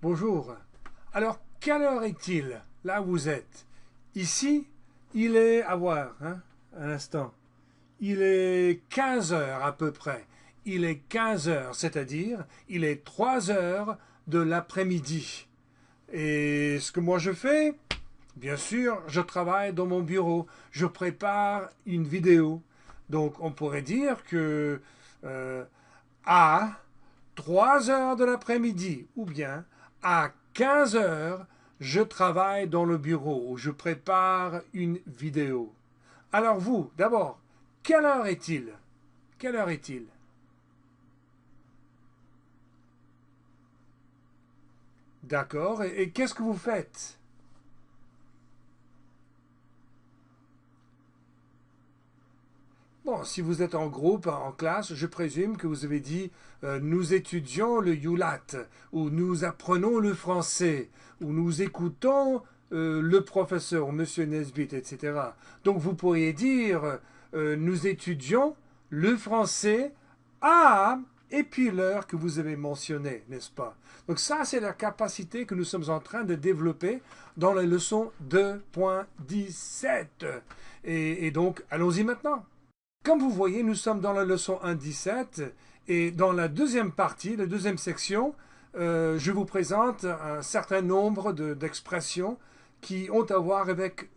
Bonjour. Alors, quelle heure est-il? Là où vous êtes. Ici, il est, à voir, hein, un instant. Il est 15 heures à peu près. Il est 15 heures, c'est-à-dire, il est 3 heures de l'après-midi. Et ce que moi je fais, bien sûr, je travaille dans mon bureau. Je prépare une vidéo. Donc, on pourrait dire que euh, à 3 heures de l'après-midi ou bien à 15 heures, je travaille dans le bureau où je prépare une vidéo. Alors vous, d'abord, quelle heure est-il? Quelle heure est-il? D'accord, et qu'est-ce que vous faites? Bon, si vous êtes en groupe, en classe, je présume que vous avez dit nous étudions le Yulat, ou nous apprenons le français, ou nous écoutons le professeur, Monsieur Nesbitt, etc. Donc vous pourriez dire nous étudions le français à et puis l'heure que vous avez mentionnée, n'est-ce pas? Donc ça, c'est la capacité que nous sommes en train de développer dans la leçon 2.17. Et donc, allons-y maintenant. Comme vous voyez, nous sommes dans la leçon 1.17 et dans la deuxième partie, la deuxième section, je vous présente un certain nombre d'expressions qui ont à voir avec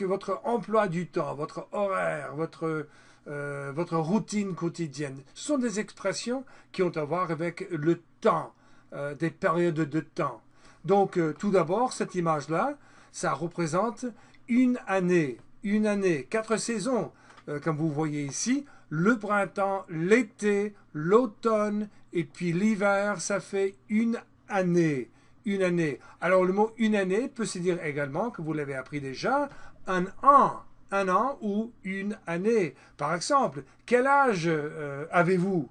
votre emploi du temps, votre horaire, votre routine quotidienne. Ce sont des expressions qui ont à voir avec le temps, des périodes de temps. Donc, tout d'abord, cette image-là, ça représente une année, 4 saisons comme vous voyez ici, le printemps, l'été, l'automne et puis l'hiver, ça fait une année. Une année. Alors le mot une année peut se dire également, que vous l'avez appris déjà, un an. Un an ou une année. Par exemple, quel âge avez-vous?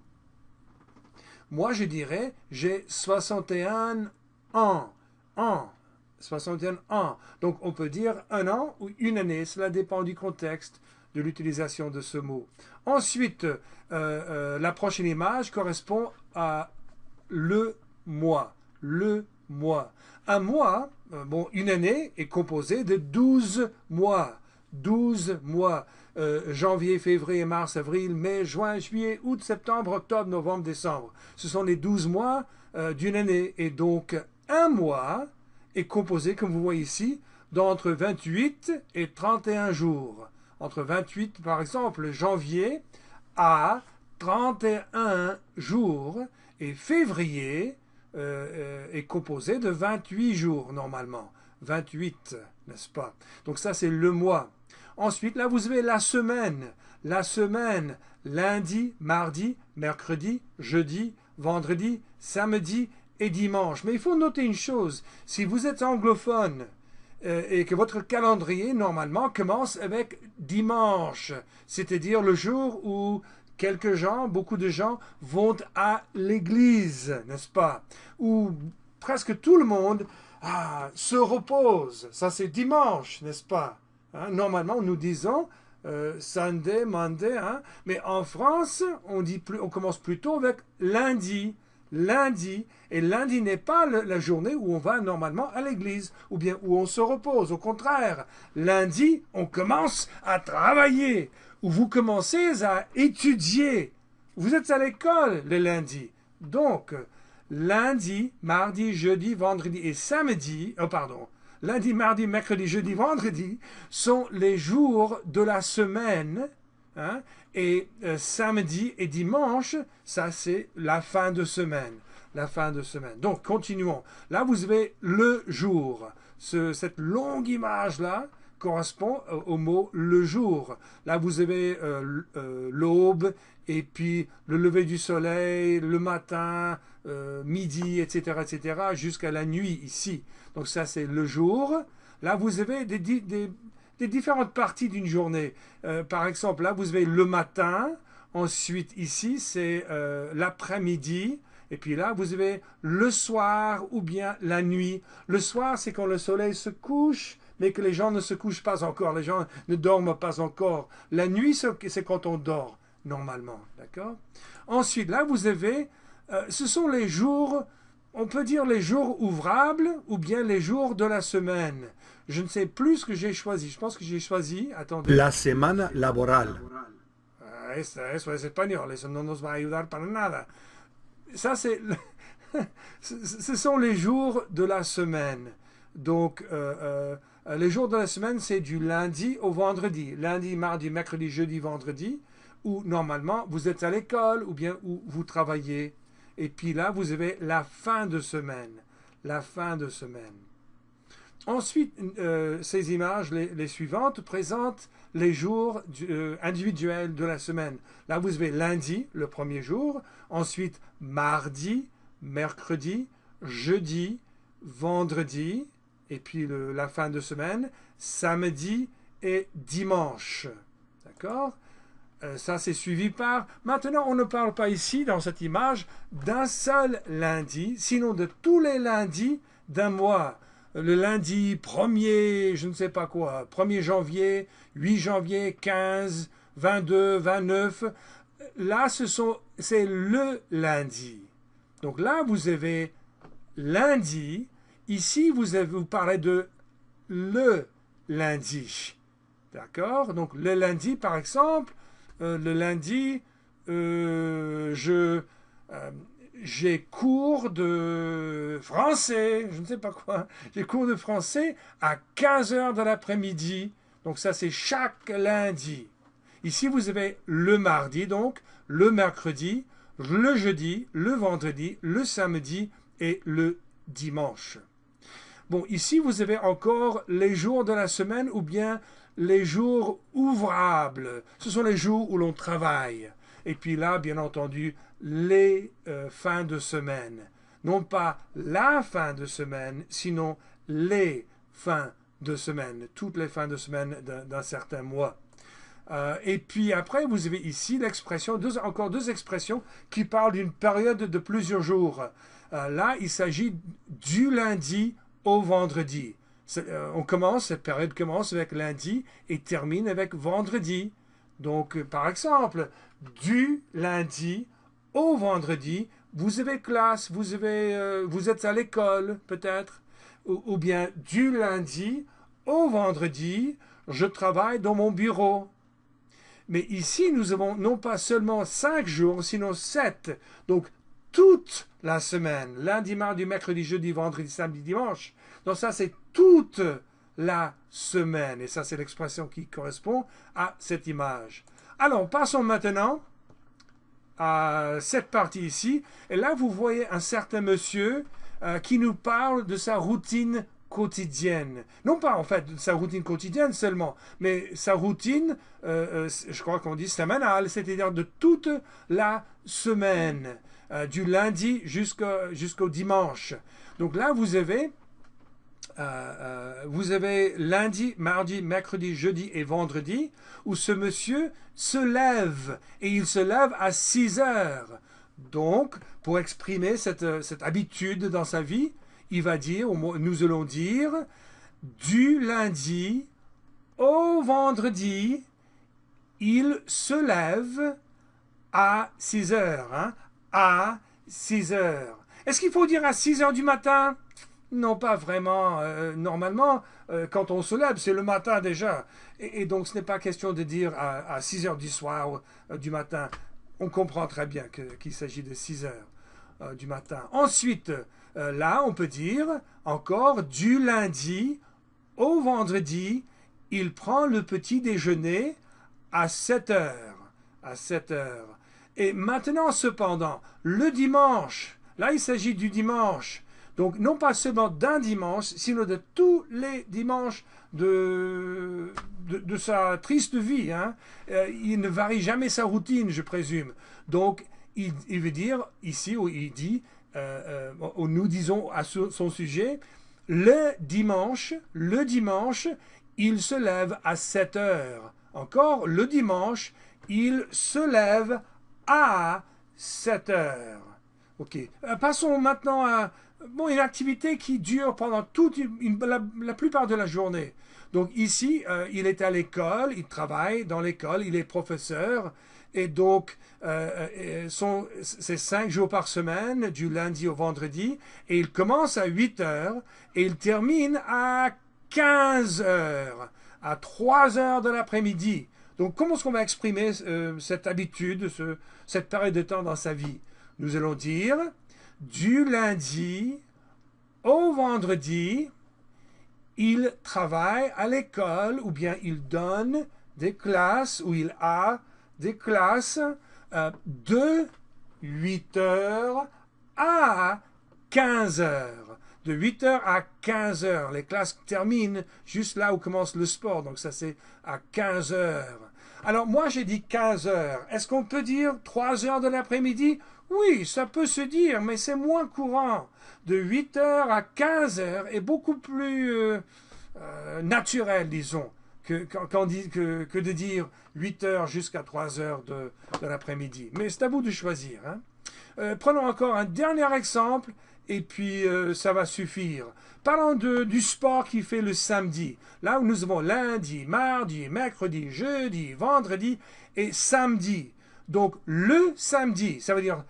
Moi, je dirais, j'ai 61 ans. An. 61 ans. Donc, on peut dire un an ou une année. Cela dépend du contexte de l'utilisation de ce mot. Ensuite, la prochaine image correspond à le mois. Le mois. Un mois, bon, une année est composée de 12 mois. 12 mois. Janvier, février, mars, avril, mai, juin, juillet, août, septembre, octobre, novembre, décembre. Ce sont les 12 mois d'une année. Et donc, un mois est composé, comme vous voyez ici, d'entre 28 et 31 jours. Entre 28, par exemple, janvier à 31 jours. Et février est composé de 28 jours, normalement. 28, n'est-ce pas? Donc ça, c'est le mois. Ensuite, là, vous avez la semaine. La semaine, lundi, mardi, mercredi, jeudi, vendredi, samedi et dimanche. Mais il faut noter une chose. Si vous êtes anglophone et que votre calendrier, normalement, commence avec dimanche, c'est-à-dire le jour où quelques gens, beaucoup de gens, vont à l'église, n'est-ce pas? Où presque tout le monde se repose. Ça, c'est dimanche, n'est-ce pas? Hein, normalement, nous disons Sunday, Monday, hein, mais en France, on commence plutôt avec lundi. Lundi, et lundi n'est pas la journée où on va normalement à l'église, ou bien où on se repose. Au contraire, lundi, on commence à travailler, ou vous commencez à étudier. Vous êtes à l'école le lundi. Donc, lundi, mardi, jeudi, vendredi et samedi, oh pardon, lundi, mardi, mercredi, jeudi, vendredi sont les jours de la semaine. Hein, et samedi et dimanche, ça c'est la fin de semaine. La fin de semaine. Donc, continuons. Là, vous avez le jour. Cette longue image-là correspond au mot le jour. Là, vous avez l'aube, et puis le lever du soleil, le matin, midi, etc., jusqu'à la nuit ici. Donc ça, c'est le jour. Là, vous avez des différentes parties d'une journée. Par exemple, là, vous avez le matin. Ensuite, ici, c'est l'après-midi. Et puis là, vous avez le soir ou bien la nuit. Le soir, c'est quand le soleil se couche, mais que les gens ne se couchent pas encore. Les gens ne dorment pas encore. La nuit, c'est quand on dort, normalement. D'accord? Ensuite, là, vous avez... ce sont les jours On peut dire les jours ouvrables ou bien les jours de la semaine. Je ne sais plus ce que j'ai choisi. Je pense que j'ai choisi, attendez. La semana laboral. Eso es español, eso no nos va a ayudar para nada. Ça, c'est... Ce sont les jours de la semaine. Donc, les jours de la semaine, c'est du lundi au vendredi. Lundi, mardi, mercredi, jeudi, vendredi, où normalement, vous êtes à l'école ou bien où vous travaillez. Et puis là, vous avez la fin de semaine. La fin de semaine. Ensuite, ces images, les suivantes, présentent les jours individuels de la semaine. Là, vous avez lundi, le premier jour. Ensuite, mardi, mercredi, jeudi, vendredi. Et puis la fin de semaine, samedi et dimanche. D'accord ? Ça, c'est suivi par... Maintenant, on ne parle pas ici, dans cette image, d'un seul lundi, sinon de tous les lundis d'un mois. Le lundi 1er, je ne sais pas quoi, 1er janvier, 8 janvier, 15, 22, 29. Là, c'est le lundi. Donc là, vous avez lundi. Ici, vous parlez de le lundi. D'accord? Donc, le lundi, par exemple, le lundi, j'ai cours de français, je ne sais pas quoi, j'ai cours de français à 15 heures de l'après-midi. Donc ça, c'est chaque lundi. Ici, vous avez le mardi, donc, le mercredi, le jeudi, le vendredi, le samedi et le dimanche. Bon, ici, vous avez encore les jours de la semaine ou bien les jours ouvrables. Ce sont les jours où l'on travaille. Et puis là, bien entendu, les fins de semaine. Non pas la fin de semaine, sinon les fins de semaine. Toutes les fins de semaine d'un certain mois. Et puis après, vous avez ici l'expression, encore deux expressions qui parlent d'une période de plusieurs jours. Là, il s'agit du lundi au vendredi. Cette période commence avec lundi et termine avec vendredi. Donc, par exemple, du lundi au vendredi, vous avez classe, vous êtes à l'école peut-être, ou bien du lundi au vendredi, je travaille dans mon bureau. Mais ici, nous avons non pas seulement 5 jours, sinon 7. Donc, toute la semaine, lundi, mardi, mercredi, jeudi, vendredi, samedi, dimanche. Donc ça, c'est toute la semaine. Et ça, c'est l'expression qui correspond à cette image. Alors, passons maintenant à cette partie ici. Et là, vous voyez un certain monsieur qui nous parle de sa routine quotidienne. Non pas en fait de sa routine quotidienne seulement, mais sa routine, je crois qu'on dit sémanale, c'est-à-dire de toute la semaine, du lundi jusqu'au dimanche. Donc là, vous avez lundi, mardi, mercredi, jeudi et vendredi où ce monsieur se lève et il se lève à 6 heures. Donc, pour exprimer cette habitude dans sa vie, il va dire, nous allons dire, du lundi au vendredi, il se lève à 6 heures. Hein, à 6 heures. Est-ce qu'il faut dire à 6 heures du matin? Non, pas vraiment. Normalement, quand on se lève, c'est le matin déjà. Et donc, ce n'est pas question de dire à 6 heures du soir ou du matin. On comprend très bien qu'il s'agit de 6 heures du matin. Ensuite, là, on peut dire encore du lundi au vendredi, il prend le petit déjeuner à 7 heures. À 7 heures. Et maintenant, cependant, le dimanche, là, il s'agit du dimanche. Donc, non pas seulement d'un dimanche, sinon de tous les dimanches de sa triste vie. Hein. Il ne varie jamais sa routine, je présume. Donc, il veut dire, ici, où il dit, où nous disons à son sujet, le dimanche, il se lève à 7 heures. Encore, le dimanche, il se lève à 7 heures. Ok. Passons maintenant à une activité qui dure pendant la plupart de la journée. Donc ici, il est à l'école, il travaille dans l'école, il est professeur Et donc, c'est 5 jours par semaine, du lundi au vendredi. Et il commence à 8 heures et il termine à 15 heures, à 3 heures de l'après-midi. Donc, comment est-ce qu'on va exprimer cette habitude, cette période de temps dans sa vie? Nous allons dire du lundi au vendredi, il travaille à l'école ou bien il donne des classes ou il a des classes de 8 heures à 15 heures. De 8 heures à 15 heures. Les classes terminent juste là où commence le sport. Donc ça c'est à 15 heures. Alors moi j'ai dit 15 heures. Est-ce qu'on peut dire 3 heures de l'après-midi? Oui, ça peut se dire, mais c'est moins courant. De 8 heures à 15 heures est beaucoup plus naturel, disons, que de dire 8 heures jusqu'à 3 heures de l'après-midi. Mais c'est à vous de choisir. Hein. Prenons encore un dernier exemple, et puis ça va suffire. Parlons du sport qui fait le samedi. Là où nous avons lundi, mardi, mercredi, jeudi, vendredi et samedi. Donc le samedi, ça veut dire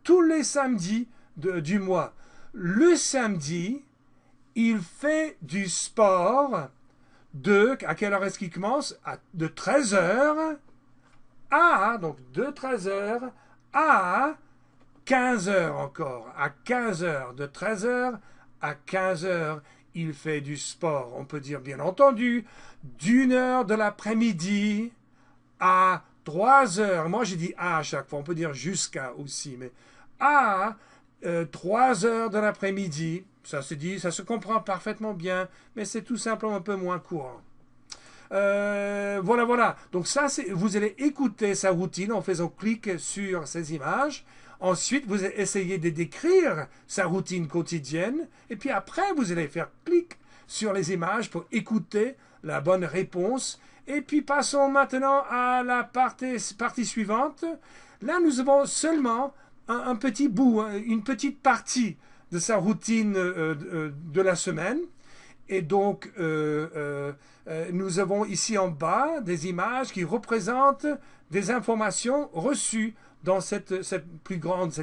tous les samedis du mois. Le samedi, il fait du sport à quelle heure est-ce qu'il commence? De 13 heures donc de 13 heures à 15 heures encore. À 15 heures, de 13 heures à 15 heures, il fait du sport. On peut dire, bien entendu, d'une heure de l'après-midi à 3 heures. Moi, j'ai dit à chaque fois. On peut dire jusqu'à aussi, mais à 3 heures de l'après-midi. Ça se dit, ça se comprend parfaitement bien, mais c'est tout simplement un peu moins courant. Voilà. Donc ça, vous allez écouter sa routine en faisant clic sur ces images. Ensuite, vous allez essayer de décrire sa routine quotidienne. Et puis après, vous allez faire clic sur les images pour écouter la bonne réponse. Et puis passons maintenant à la partie suivante. Là, nous avons seulement un petit bout, une petite partie de sa routine de la semaine. Et donc, nous avons ici en bas des images qui représentent des informations reçues dans cette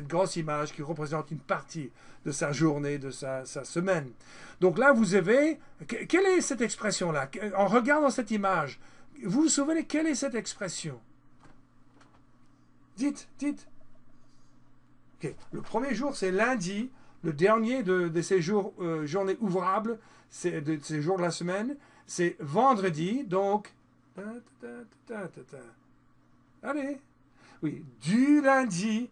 grosse image qui représente une partie de sa journée, de sa semaine. Donc là, vous avez... Quelle est cette expression-là? En regardant cette image, vous vous souvenez, quelle est cette expression? Dites. Okay. Le premier jour, c'est lundi. Le dernier de ces journées ouvrables, de ces jours de la semaine, c'est vendredi. Donc, allez. Oui, du lundi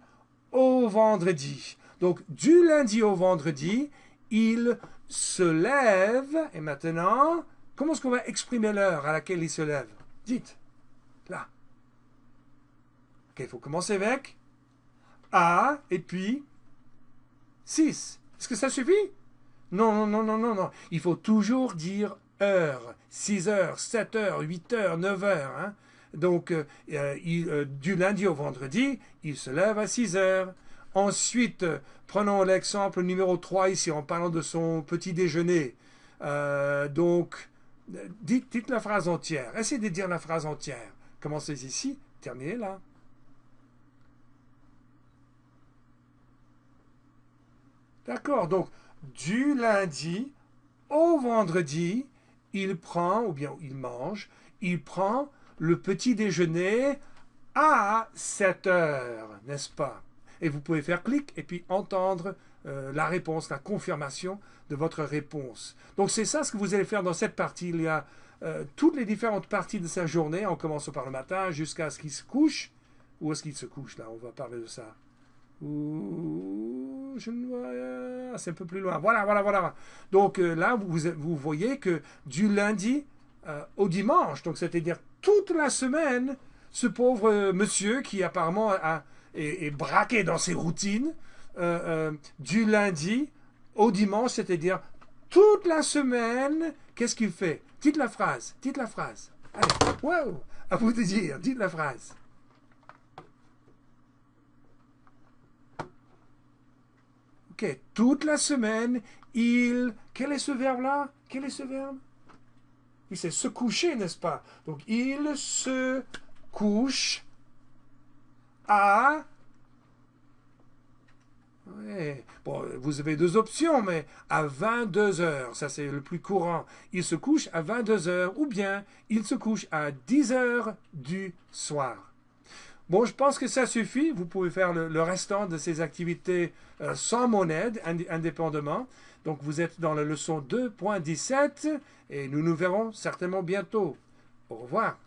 au vendredi. Donc, du lundi au vendredi, il se lève. Et maintenant, comment est-ce qu'on va exprimer l'heure à laquelle il se lève? Dites. Là. Ok, il faut commencer avec A et puis 6. Est-ce que ça suffit? Non. Il faut toujours dire heure. 6 heures, 7 heures, 8 heures, 9 heures. Hein? Donc, du lundi au vendredi, il se lève à 6 heures. Ensuite, prenons l'exemple numéro 3 ici, en parlant de son petit déjeuner. Donc, dites la phrase entière. Essayez de dire la phrase entière. Commencez ici, terminez là. D'accord, donc du lundi au vendredi, il prend, ou bien il mange, il prend le petit déjeuner à 7 heures, n'est-ce pas? Et vous pouvez faire clic et puis entendre la réponse, la confirmation de votre réponse. Donc c'est ça ce que vous allez faire dans cette partie. Il y a toutes les différentes parties de sa journée, en commençant par le matin jusqu'à ce qu'il se couche. Où est-ce qu'il se couche là? On va parler de ça. C'est un peu plus loin. Voilà. Donc là, vous voyez que du lundi au dimanche, donc c'est-à-dire toute la semaine, ce pauvre monsieur qui apparemment est braqué dans ses routines, du lundi au dimanche, c'est-à-dire toute la semaine, qu'est-ce qu'il fait? Dites la phrase. Allez, wow, à vous de dire, dites la phrase. Ok, toute la semaine, Quel est ce verbe-là? Quel est ce verbe? Oui, c'est se coucher, n'est-ce pas? Donc, il se couche à... Ouais. Bon, vous avez deux options, mais à 22 heures, ça c'est le plus courant. Il se couche à 22 heures ou bien il se couche à 10 heures du soir. Bon, je pense que ça suffit. Vous pouvez faire le restant de ces activités sans mon aide, indépendamment. Donc, vous êtes dans la leçon 2.17 et nous nous verrons certainement bientôt. Au revoir.